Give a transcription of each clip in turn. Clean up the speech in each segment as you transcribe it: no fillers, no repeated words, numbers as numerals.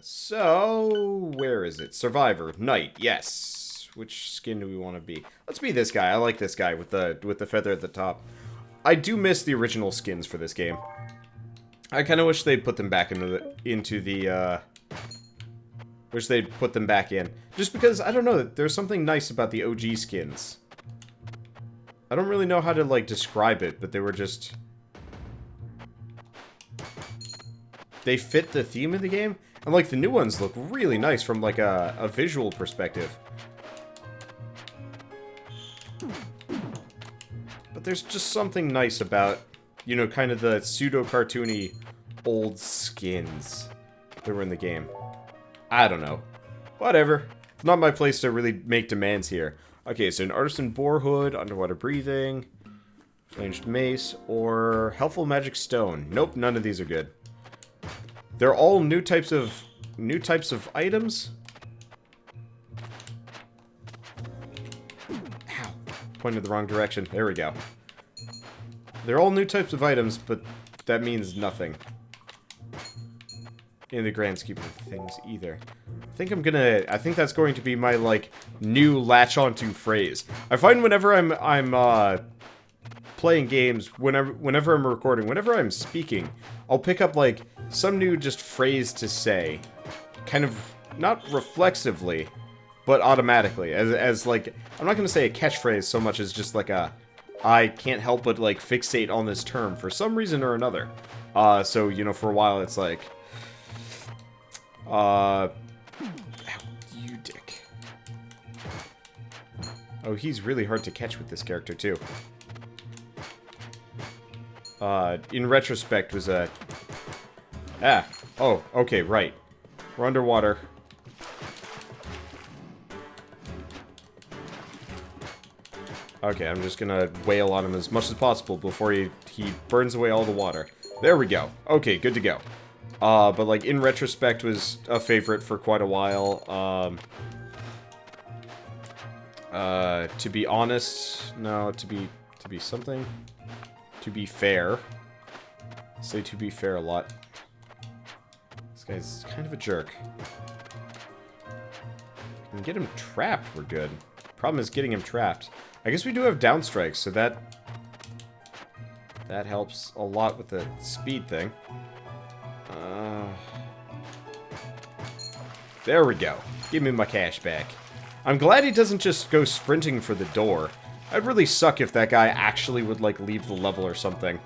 So, where is it? Survivor. Knight. Yes. Which skin do we want to be? Let's be this guy. I like this guy with the feather at the top. I do miss the original skins for this game. I kind of wish they'd put them back wish they'd put them back in. Just because, I don't know, there's something nice about the OG skins. I don't really know how to, like, describe it, but they were just... They fit the theme of the game, and, like, the new ones look really nice from, like, a visual perspective. But there's just something nice about, you know, kind of the pseudo-cartoony old skins that were in the game. I don't know. Whatever. It's not my place to really make demands here. Okay, so an artisan boar hood, underwater breathing, ranged mace, or helpful magic stone. Nope, none of these are good. They're all new types of items. Ow. Pointed the wrong direction. There we go. They're all new types of items, but that means nothing. In the grand scheme of things, either. I think that's going to be my, like, new latch-onto phrase. I find whenever I'm playing games, whenever I'm recording, whenever I'm speaking, I'll pick up, like, some new just phrase to say. Kind of, not reflexively, but automatically. As like, I'm not going to say a catchphrase so much as just, like, I can't help but, like, fixate on this term for some reason or another. So, you know, for a while it's like... Ow, you dick. Oh, he's really hard to catch with this character, too. In retrospect was a... Ah, oh, okay, right. We're underwater. Okay, I'm just gonna wail on him as much as possible before he burns away all the water. There we go. Okay, good to go. But like, in retrospect was a favorite for quite a while. To be honest, no, to be something. To be fair. Say to be fair a lot. This guy's kind of a jerk. If we can get him trapped, we're good. Problem is getting him trapped. I guess we do have downstrikes, so that helps a lot with the speed thing. There we go. Give me my cash back. I'm glad he doesn't just go sprinting for the door. I'd really suck if that guy actually would, like, leave the level or something.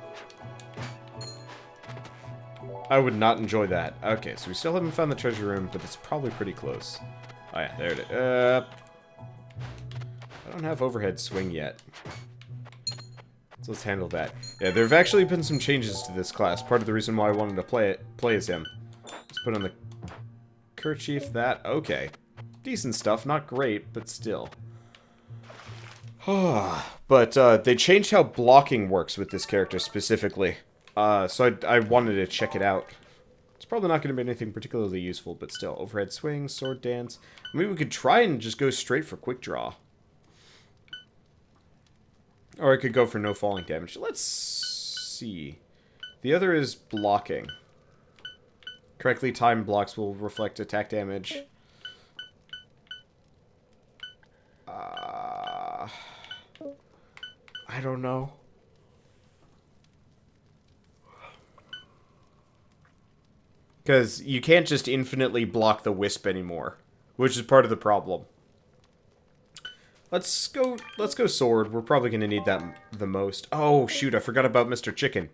I would not enjoy that. Okay, so we still haven't found the treasure room, but it's probably pretty close. Oh yeah, there it is. I don't have overhead swing yet. So let's handle that. Yeah, there have actually been some changes to this class. Part of the reason why I wanted to play as him. Let's put on the kerchief, that. Okay. Decent stuff. Not great, but still. But they changed how blocking works with this character specifically. So I wanted to check it out. It's probably not going to be anything particularly useful, but still. Overhead swing, sword dance. Maybe we could try and just go straight for quick draw. Or I could go for no falling damage. Let's see. The other is blocking. Correctly timed blocks will reflect attack damage. I don't know. Because you can't just infinitely block the wisp anymore, which is part of the problem. Let's go sword. We're probably going to need that the most. Oh, shoot, I forgot about Mr. Chicken.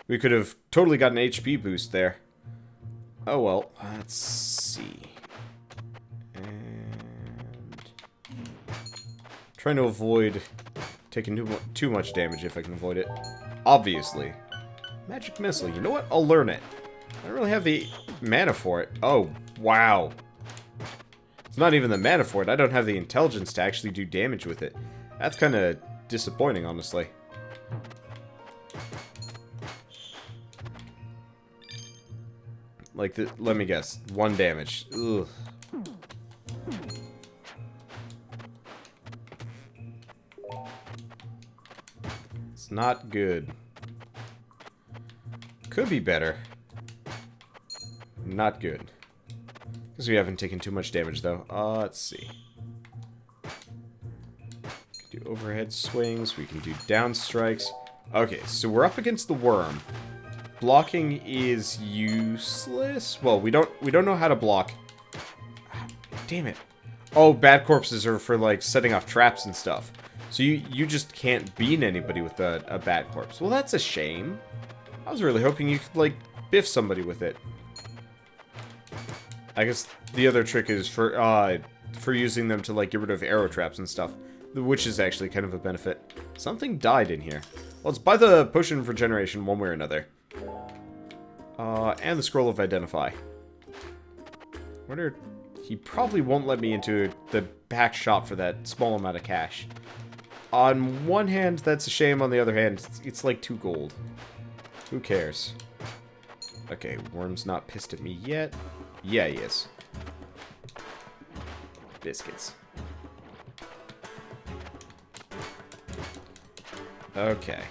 We could have totally got an HP boost there. Oh, well. Let's see. And... trying to avoid taking too much damage if I can avoid it. Obviously. Magic Missile. You know what? I'll learn it. I don't really have the mana for it. Oh, wow. It's not even the mana for it. I don't have the intelligence to actually do damage with it. That's kind of disappointing, honestly. Like, let me guess. 1 damage. Ugh. It's not good. Could be better. Not good. Because we haven't taken too much damage, though. Let's see. We can do overhead swings. We can do down strikes. Okay, so we're up against the worm. Blocking is useless. Well, we don't know how to block. Damn it. Oh, bad corpses are for, like, setting off traps and stuff. So you just can't beat anybody with a bad corpse. Well, that's a shame. I was really hoping you could, like, biff somebody with it. I guess the other trick is for using them to, like, get rid of arrow traps and stuff. Which is actually kind of a benefit. Something died in here. Well, it's by the potion of regeneration one way or another. And the scroll of identify. Wonder... He probably won't let me into the back shop for that small amount of cash. On one hand, that's a shame. On the other hand, it's like 2 gold. Who cares? Okay, Worm's not pissed at me yet. Yeah, he is. Biscuits. Okay.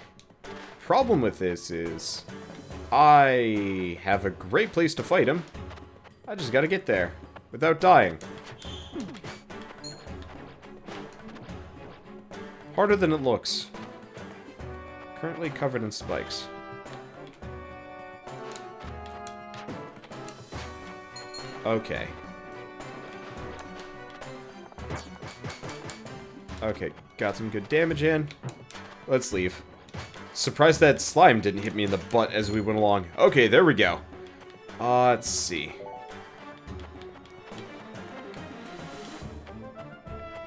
Problem with this is... I have a great place to fight him. I just gotta get there. Without dying. Harder than it looks. Currently covered in spikes. Okay. Okay, got some good damage in. Let's leave. Surprised that slime didn't hit me in the butt as we went along. Okay, there we go. Let's see.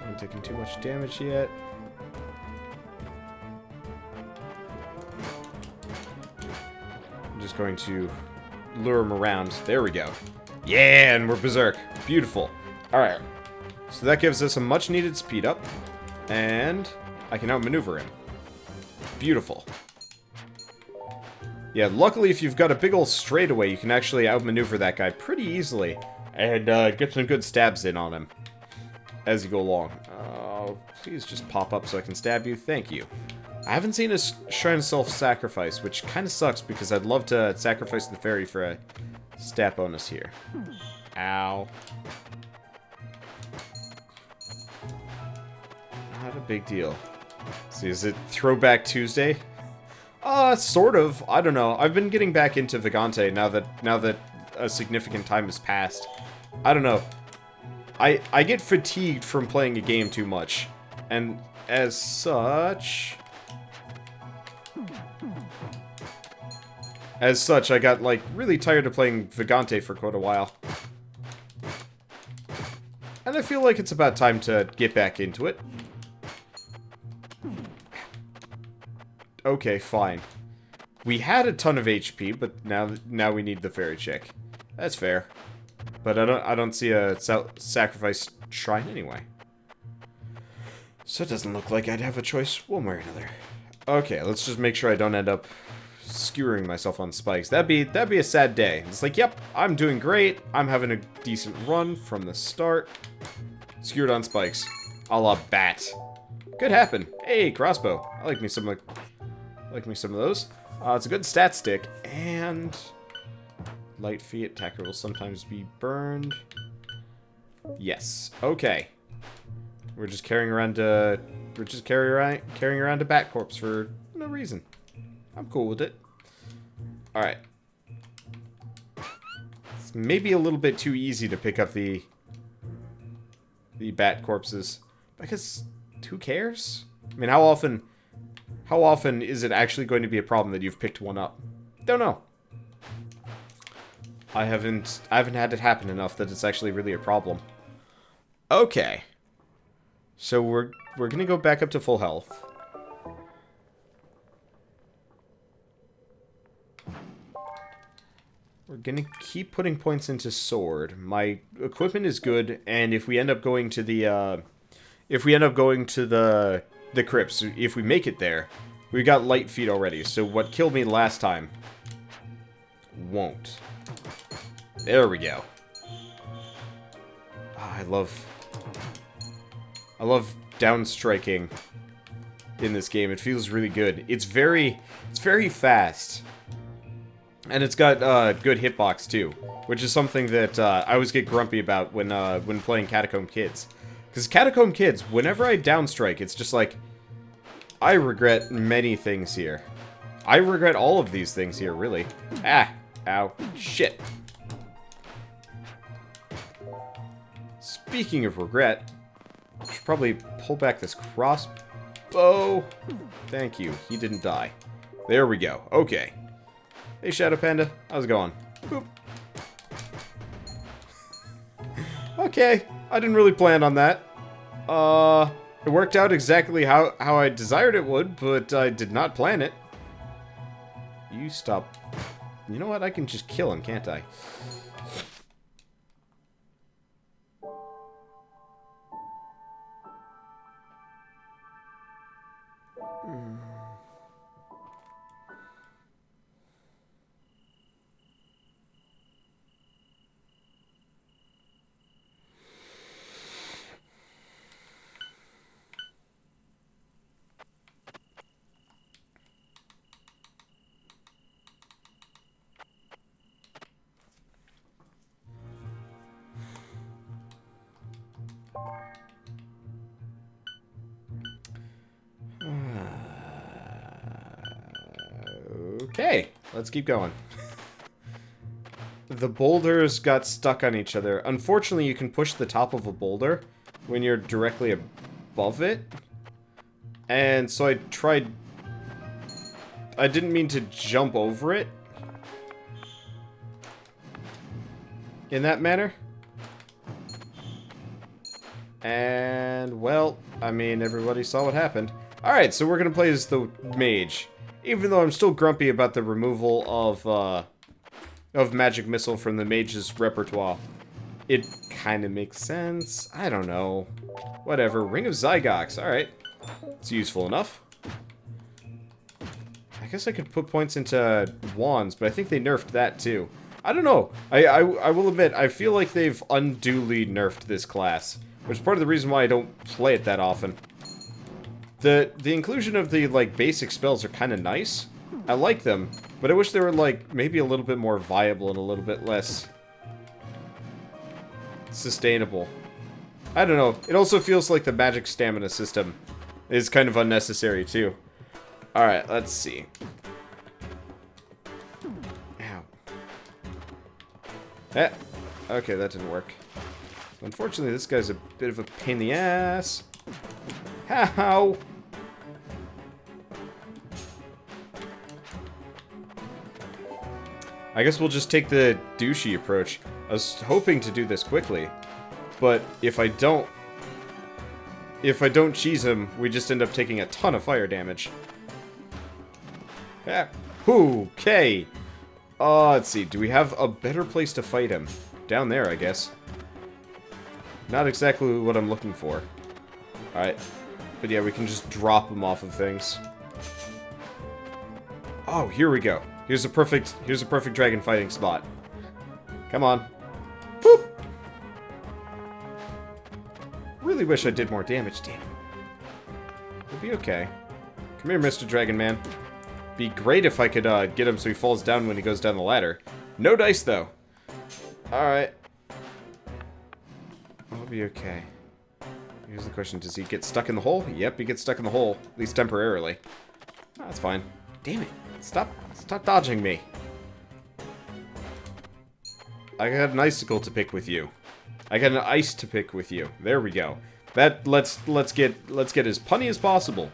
Not taking too much damage yet. I'm just going to lure him around. There we go. Yeah, and we're berserk. Beautiful. Alright. So that gives us a much needed speed up. And I can outmaneuver him. Beautiful. Yeah, luckily if you've got a big old straightaway, you can actually outmaneuver that guy pretty easily. And get some good stabs in on him. As you go along. Please just pop up so I can stab you. Thank you. I haven't seen a Shrine of Self-Sacrifice, which kind of sucks because I'd love to sacrifice the fairy for a stat bonus here. Ow. Not a big deal. See, is it Throwback Tuesday? Sort of. I don't know. I've been getting back into Vagante now that a significant time has passed. I don't know. I get fatigued from playing a game too much. And as such... I got, like, really tired of playing Vagante for quite a while. And I feel like it's about time to get back into it. Okay, fine. We had a ton of HP, but now we need the fairy chick. That's fair. But I don't see a sacrifice shrine anyway. So it doesn't look like I'd have a choice one way or another. Okay, let's just make sure I don't end up skewering myself on spikes. That'd be a sad day. It's like, yep, I'm doing great. I'm having a decent run from the start. Skewered on spikes. A la bat. Could happen. Hey, crossbow. I like me some of those. It's a good stat stick, and light feet attacker will sometimes be burned. Yes. Okay. We're just carrying around a bat corpse for no reason. I'm cool with it. All right. It's maybe a little bit too easy to pick up the bat corpses because who cares? I mean, how often is it actually going to be a problem that you've picked one up? Don't know. I haven't had it happen enough that it's actually really a problem. Okay. So we're gonna go back up to full health. We're gonna keep putting points into sword. My equipment is good, and if we end up going to the crypts, if we make it there, we got light feet already. So what killed me last time won't. There we go. I love down striking in this game. It feels really good. It's very fast. And it's got good hitbox too, which is something that I always get grumpy about when playing Catacomb Kids. Because Catacomb Kids, whenever I downstrike, it's just like, I regret many things here. I regret all of these things here, really. Ah, ow, shit. Speaking of regret, I should probably pull back this crossbow. Thank you, he didn't die. There we go, okay. Hey, Shadow Panda. How's it going? Boop. Okay. I didn't really plan on that. It worked out exactly how I desired it would, but I did not plan it. You stop. You know what? I can just kill him, can't I? Okay, let's keep going. The boulders got stuck on each other. Unfortunately, you can push the top of a boulder when you're directly above it. And so I tried... I didn't mean to jump over it in that manner. And, well, I mean, everybody saw what happened. Alright, so we're gonna play as the Mage. Even though I'm still grumpy about the removal of Magic Missile from the Mage's repertoire. It kind of makes sense. I don't know. Whatever. Ring of Zygox. Alright. It's useful enough. I guess I could put points into wands, but I think they nerfed that too. I don't know. I will admit, I feel like they've unduly nerfed this class. Which is part of the reason why I don't play it that often. The inclusion of the, like, basic spells are kind of nice. I like them, but I wish they were, like, maybe a little bit more viable and a little bit less sustainable. I don't know. It also feels like the magic stamina system is kind of unnecessary, too. Alright, let's see. Ow. Eh. Okay, that didn't work. Unfortunately, this guy's a bit of a pain in the ass. How? I guess we'll just take the douchey approach. I was hoping to do this quickly, but if I don't cheese him, we just end up taking a ton of fire damage. Yeah. Okay. Let's see. Do we have a better place to fight him? Down there, I guess. Not exactly what I'm looking for. Alright. But yeah, we can just drop him off of things. Oh, here we go. Here's a perfect dragon fighting spot. Come on. Boop! Really wish I did more damage, damn. We'll be okay. Come here, Mr. Dragon Man. Be great if I could get him so he falls down when he goes down the ladder. No dice, though. Alright. I'll be okay. Here's the question, does he get stuck in the hole? Yep, he gets stuck in the hole, at least temporarily. Oh, that's fine. Damn it. Stop dodging me. I got an icicle to pick with you. I got an ice to pick with you. There we go. That let's get as punny as possible.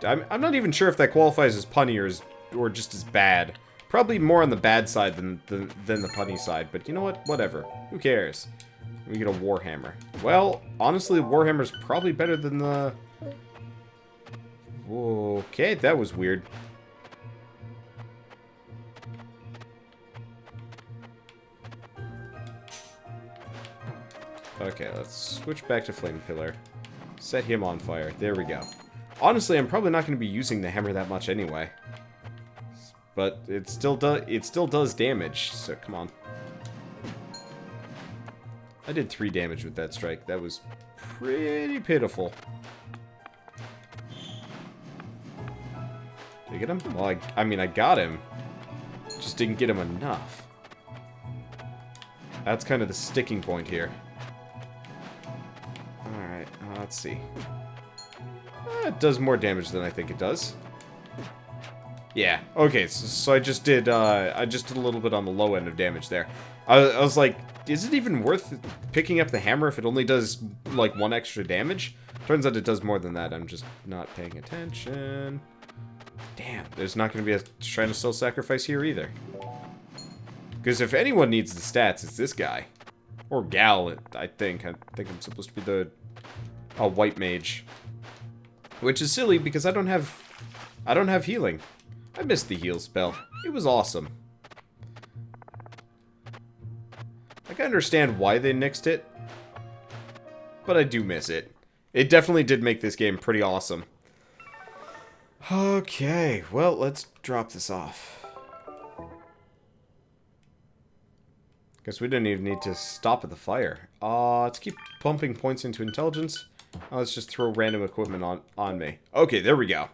I'm not even sure if that qualifies as punny or just as bad. Probably more on the bad side than the punny side, but you know what? Whatever. Who cares? We get a Warhammer. Well, honestly, Warhammer's probably better than the... Okay, that was weird. Okay, let's switch back to Flame Pillar. Set him on fire. There we go. Honestly, I'm probably not going to be using the hammer that much anyway. But it still does damage, so come on. I did 3 damage with that strike. That was pretty pitiful. Did I get him? Well, I mean, I got him. just didn't get him enough. That's kind of the sticking point here. Alright, let's see. It does more damage than I think it does. Yeah, okay, so I just did a little bit on the low end of damage there. I was like, is it even worth picking up the hammer if it only does, like, 1 extra damage? Turns out it does more than that. I'm just not paying attention. Damn, there's not going to be a Shrine of Soul Sacrifice here either. Because if anyone needs the stats, it's this guy. Or gal, I think. I think I'm supposed to be a white mage. Which is silly because I don't have healing. I missed the heal spell. It was awesome. I can understand why they nixed it, but I do miss it. It definitely did make this game pretty awesome. Okay, well, let's drop this off. Guess we didn't even need to stop at the fire. Let's keep pumping points into intelligence. Let's just throw random equipment on me. Okay, there we go.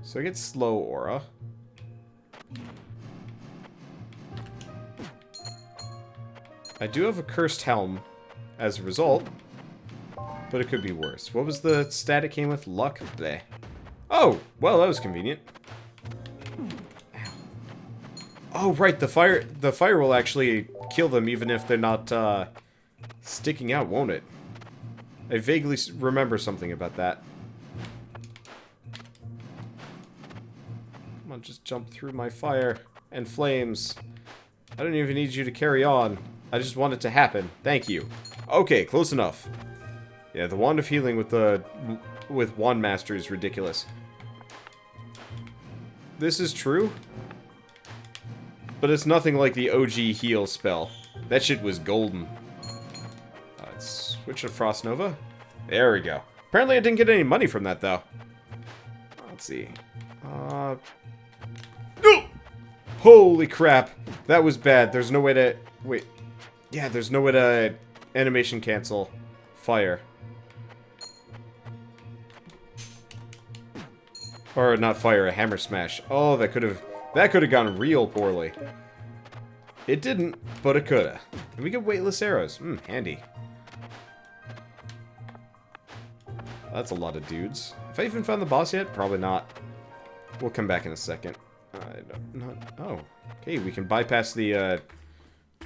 So I get slow aura. I do have a cursed helm as a result, but it could be worse. What was the stat it came with? Luck? Bleh. Oh, well, that was convenient. Ow. Oh, right, the fire will actually kill them even if they're not sticking out, won't it? I vaguely remember something about that. Come on, just jump through my fire and flames. I don't even need you to carry on. I just want it to happen. Thank you. Okay, close enough. Yeah, the Wand of Healing with Wand Master is ridiculous. This is true, but it's nothing like the OG heal spell. That shit was golden. Let's switch to Frost Nova. There we go. Apparently I didn't get any money from that, though. Let's see. Oh! Holy crap. That was bad. There's no way to... Wait. Yeah, there's no way to animation cancel fire. Or not fire, a hammer smash. Oh, that could have gone real poorly. It didn't, but it coulda. And we get weightless arrows. Handy. That's a lot of dudes. Have I even found the boss yet? Probably not. We'll come back in a second. Oh, okay, we can bypass the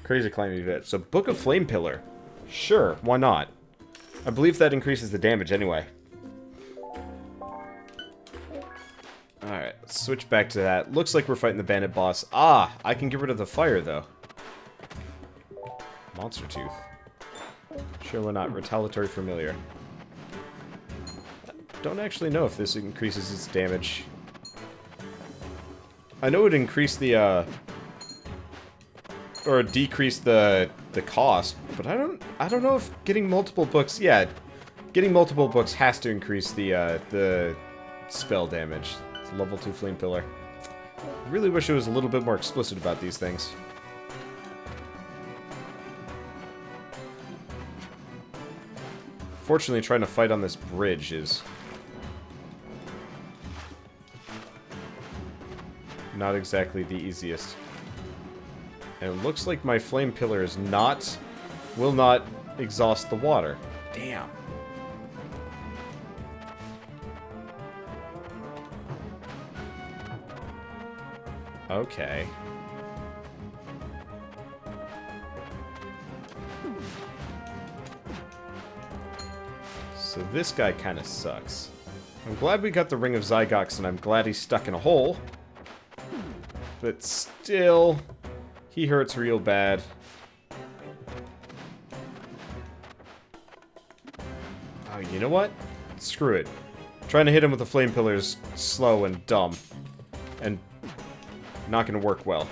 crazy climbing bit. So, Book of Flame Pillar. Sure, why not? I believe that increases the damage anyway. Alright, let's switch back to that. Looks like we're fighting the bandit boss. Ah, I can get rid of the fire, though. Monster Tooth. Sure, why not? Retaliatory Familiar. Don't actually know if this increases its damage. I know it increased the, or decreased the cost, but I don't know if getting multiple books, yeah, getting multiple books has to increase the spell damage. It's a level 2 Flame Pillar. I really wish it was a little bit more explicit about these things. Fortunately, trying to fight on this bridge is not exactly the easiest. And it looks like my flame pillar is will not exhaust the water. Damn. Okay. So this guy kind of sucks. I'm glad we got the Ring of Zygox, and I'm glad he's stuck in a hole. But still, he hurts real bad. Oh, you know what? Screw it. Trying to hit him with the flame pillar is slow and dumb. And not gonna work well.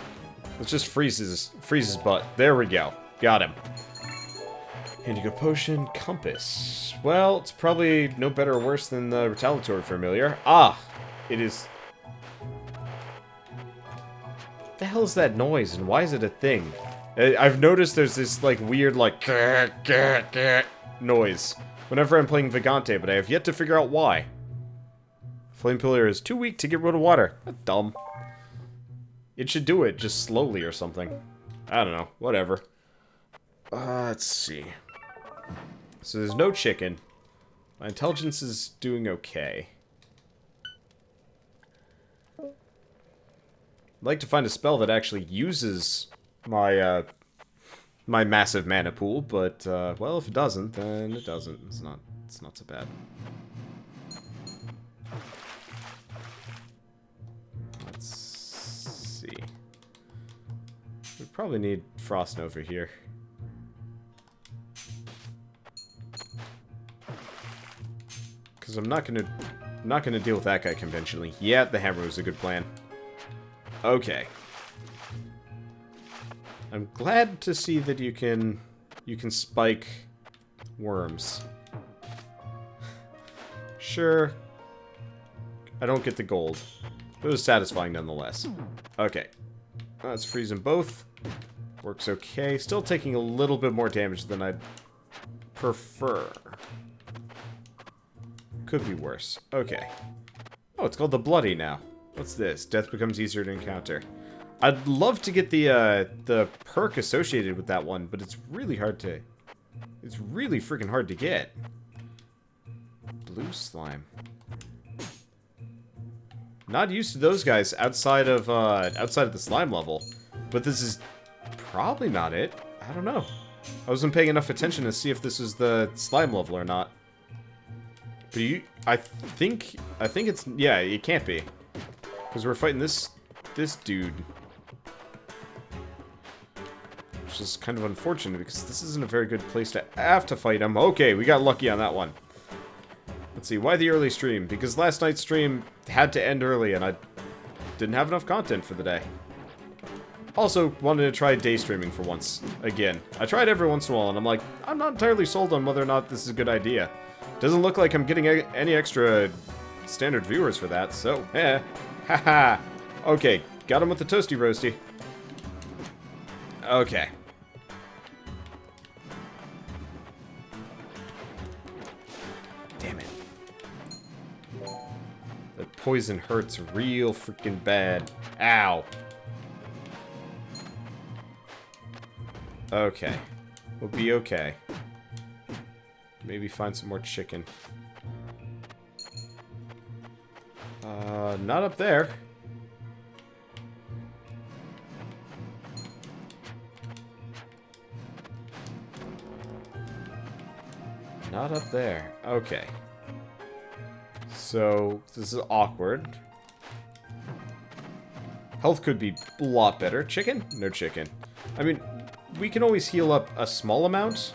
Let's just freeze his butt. There we go. Got him. Indigo Potion, Compass. Well, it's probably no better or worse than the Retaliatory Familiar. Ah! It is... What the hell is that noise, and why is it a thing? I've noticed there's this, like, weird, like, noise whenever I'm playing Vagante, but I have yet to figure out why. Flame pillar is too weak to get rid of water. That's dumb. It should do it just slowly or something. I don't know. Whatever. Let's see. So there's no chicken. My intelligence is doing okay. I'd like to find a spell that actually uses my my massive mana pool, but well, if it doesn't, then it doesn't. It's not so bad. Let's see. We probably need Frost Nova here. Because I'm not gonna deal with that guy conventionally. Yeah, the hammer was a good plan. Okay. I'm glad to see that you can spike worms. Sure. I don't get the gold. But it was satisfying nonetheless. Okay. Let's freeze them both. Works okay. Still taking a little bit more damage than I'd prefer. Could be worse. Okay. Oh, it's called the Bloody now. What's this? Death becomes easier to encounter. I'd love to get the perk associated with that one, but it's really hard to... It's really freaking hard to get. Blue slime. Not used to those guys outside of the slime level, but this is probably not it. I don't know. I wasn't paying enough attention to see if this is the slime level or not. But I think it's, yeah, it can't be, because we're fighting this dude, which is kind of unfortunate because this isn't a very good place to have to fight him. Okay, we got lucky on that one. Let's see, why the early stream? Because last night's stream had to end early and I didn't have enough content for the day. Also, wanted to try day streaming for once. Again, I tried every once in a while and I'm like, I'm not entirely sold on whether or not this is a good idea. Doesn't look like I'm getting any extra standard viewers for that, so, haha. Okay, got him with the toasty roasty. Okay. Damn it. That poison hurts real freaking bad. Ow. Okay. We'll be okay. Maybe find some more chicken. Not up there. Not up there. Okay. So, this is awkward. Health could be a lot better. Chicken? No chicken. I mean, we can always heal up a small amount,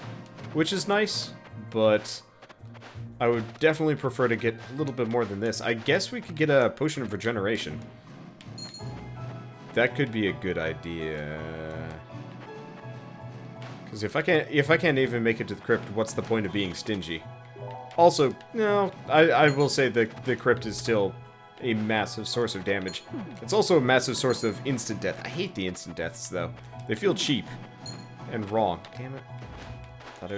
which is nice, but I would definitely prefer to get a little bit more than this. I guess we could get a potion of regeneration. That could be a good idea. Because if I can't even make it to the crypt, what's the point of being stingy? Also, no, I will say that the crypt is still a massive source of damage. It's also a massive source of instant death. I hate the instant deaths, though. They feel cheap and wrong. Damn it. Thought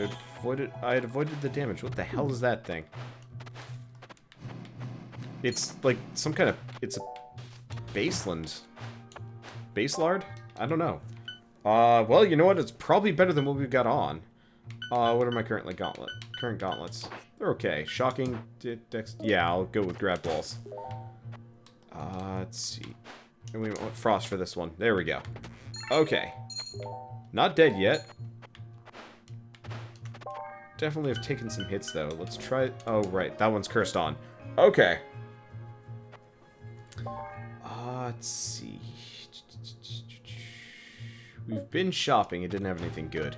I had avoided the damage. What the hell is that thing? It's like some kind of... It's a baseland. Baselard? I don't know. Well, you know what? It's probably better than what we've got on. What are my current gauntlets? They're okay. Shocking, yeah, I'll go with grab balls. Let's see. And we want frost for this one. There we go. Okay. Not dead yet. Definitely have taken some hits, though. Let's try... Oh, right. That one's cursed on. Okay. Let's see. We've been shopping. It didn't have anything good.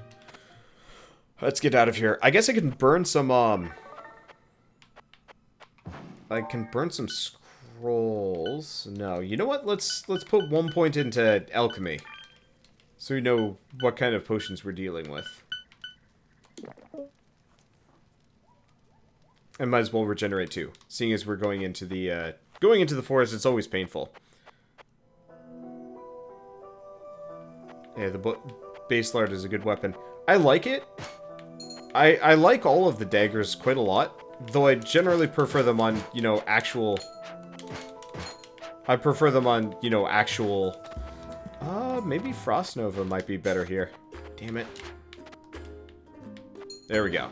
Let's get out of here. I guess I can burn some, I can burn some scrolls. No. You know what? Let's put 1 point into alchemy. So we know what kind of potions we're dealing with. And might as well regenerate too. Seeing as we're going into the forest, it's always painful. Yeah, the base lard is a good weapon. I like it. I like all of the daggers quite a lot, though I generally prefer them on, you know, actual I prefer them on, you know, actual... maybe Frost Nova might be better here. Damn it. There we go.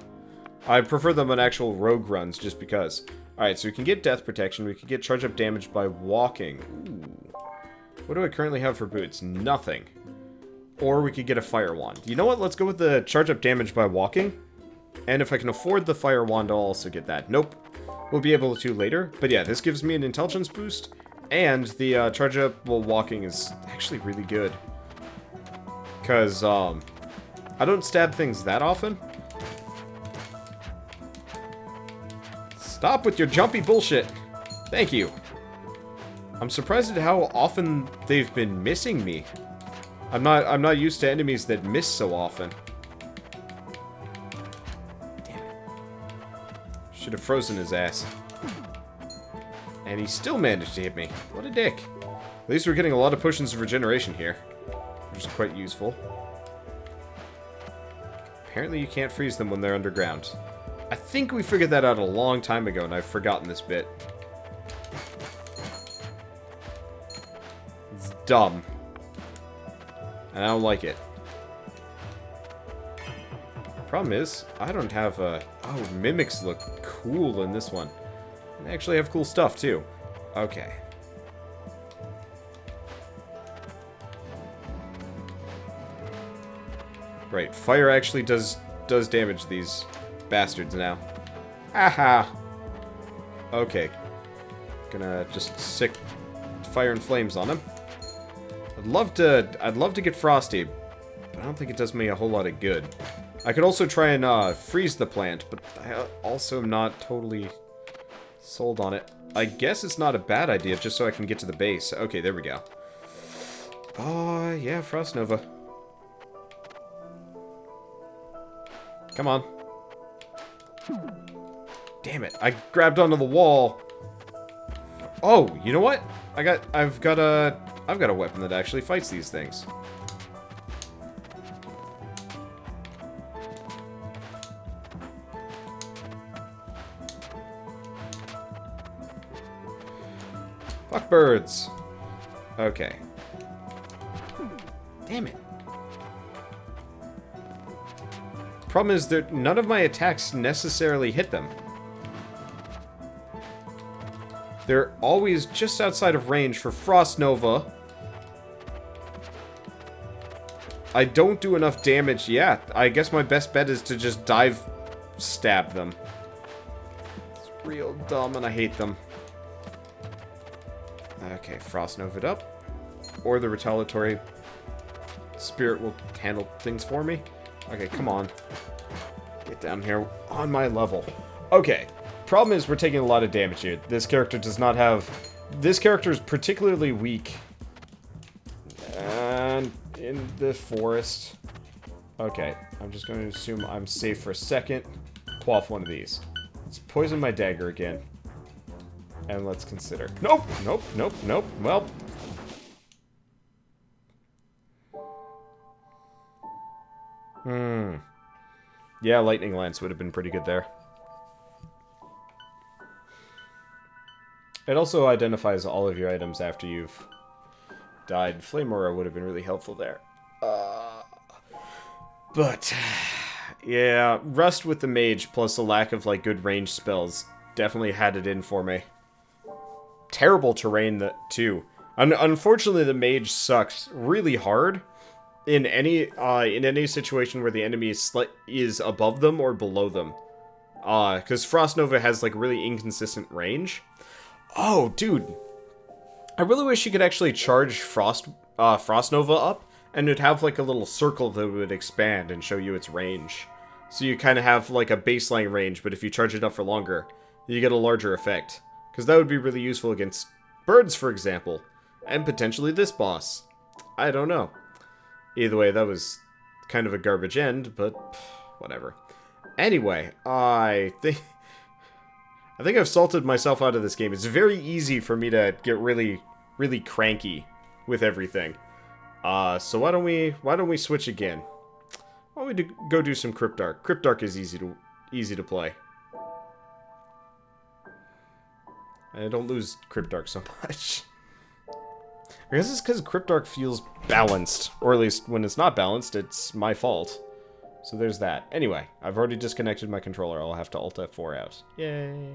I prefer them on actual rogue runs, just because. Alright, so we can get death protection, we can get charge up damage by walking. Ooh. What do I currently have for boots? Nothing. Or we could get a fire wand. You know what? Let's go with the charge up damage by walking. And if I can afford the fire wand, I'll also get that. Nope. We'll be able to later. But yeah, this gives me an intelligence boost. And the charge up while walking is actually really good. Because, I don't stab things that often. Stop with your jumpy bullshit. Thank you. I'm surprised at how often they've been missing me. I'm not used to enemies that miss so often. Damn it. Should have frozen his ass. And he still managed to hit me. What a dick. At least we're getting a lot of potions of regeneration here, which is quite useful. Apparently you can't freeze them when they're underground. I think we figured that out a long time ago, and I've forgotten this bit. It's dumb. And I don't like it. Problem is, I don't have a... Oh, mimics look cool in this one. They actually have cool stuff, too. Okay. Right, fire actually does damage these bastards now. Aha! Okay. Gonna just sick fire and flames on him. I'd love to get frosty, but I don't think it does me a whole lot of good. I could also try and freeze the plant, but I also am not totally sold on it. I guess it's not a bad idea, just so I can get to the base. Okay, there we go. Oh, yeah, Frost Nova. Come on. Damn it, I grabbed onto the wall. Oh, you know what? I've got a weapon that actually fights these things. Fuck birds. Okay. Damn it. Problem is that none of my attacks necessarily hit them. They're always just outside of range for Frost Nova. I don't do enough damage yet. I guess my best bet is to just dive stab them. It's real dumb and I hate them. Okay, Frost Nova'd up. Or the retaliatory spirit will handle things for me. Okay, come on. Get down here on my level. Okay. Problem is we're taking a lot of damage here. This character does not have... This character is particularly weak. And in the forest. Okay. I'm just going to assume I'm safe for a second. Quaff one of these. Let's poison my dagger again. And let's consider. Nope! Nope, nope, nope. Well... Yeah, Lightning Lance would have been pretty good there. It also identifies all of your items after you've died. Flame Aura would have been really helpful there. But... Yeah, Rust with the Mage plus a lack of, like, good range spells definitely had it in for me. Terrible terrain, too. Unfortunately, the Mage sucks really hard in any situation where the enemy is above them or below them. Because Frost Nova has, like, really inconsistent range. Oh, dude. I really wish you could actually charge Frost Nova up, and it'd have, like, a little circle that would expand and show you its range. So you kind of have, like, a baseline range, but if you charge it up for longer, you get a larger effect. Because that would be really useful against birds, for example. And potentially this boss. I don't know. Either way, that was kind of a garbage end, but whatever. Anyway, I think I've salted myself out of this game. It's very easy for me to get really, really cranky with everything. So why don't we switch again? Why don't we go do some Cryptarch? Cryptarch is easy to play. I don't lose Cryptarch so much. I guess it's because Cryptarch feels balanced. Or at least, when it's not balanced, it's my fault. So there's that. Anyway, I've already disconnected my controller. I'll have to Alt F4 out. Yay.